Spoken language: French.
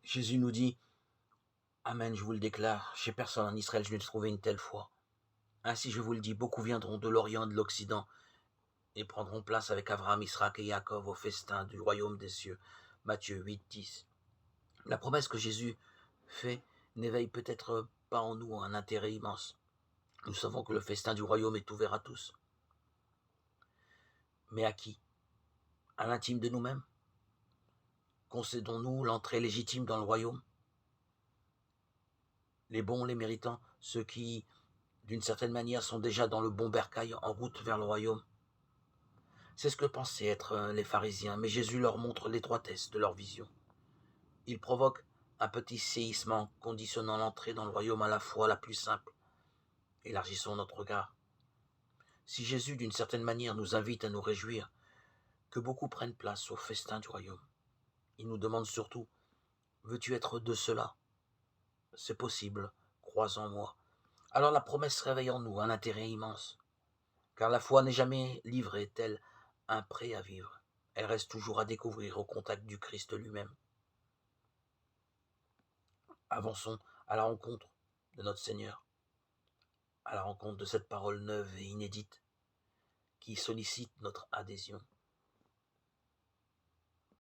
Jésus nous dit: Amen, je vous le déclare, chez personne en Israël je n'ai trouvé une telle foi. Ainsi je vous le dis, beaucoup viendront de l'Orient et de l'Occident et prendront place avec Abraham, Isaac et Jacob au festin du royaume des cieux. Matthieu 8, 10. La promesse que Jésus fait n'éveille peut-être pas en nous un intérêt immense. Nous savons que le festin du royaume est ouvert à tous. Mais à qui? À l'intime de nous-mêmes? Concédons-nous l'entrée légitime dans le royaume? Les bons, les méritants, ceux qui, d'une certaine manière, sont déjà dans le bon bercail en route vers le royaume? C'est ce que pensaient être les pharisiens, mais Jésus leur montre l'étroitesse de leur vision. Il provoque un petit séisme en conditionnant l'entrée dans le royaume à la fois la plus simple. Élargissons notre regard. Si Jésus, d'une certaine manière, nous invite à nous réjouir que beaucoup prennent place au festin du royaume, il nous demande surtout: veux-tu être de cela? C'est possible, crois en moi. Alors la promesse réveille en nous un intérêt immense, car la foi n'est jamais livrée tel un prêt à vivre. Elle reste toujours à découvrir au contact du Christ lui-même. Avançons à la rencontre de notre Seigneur, à la rencontre de cette parole neuve et inédite qui sollicite notre adhésion.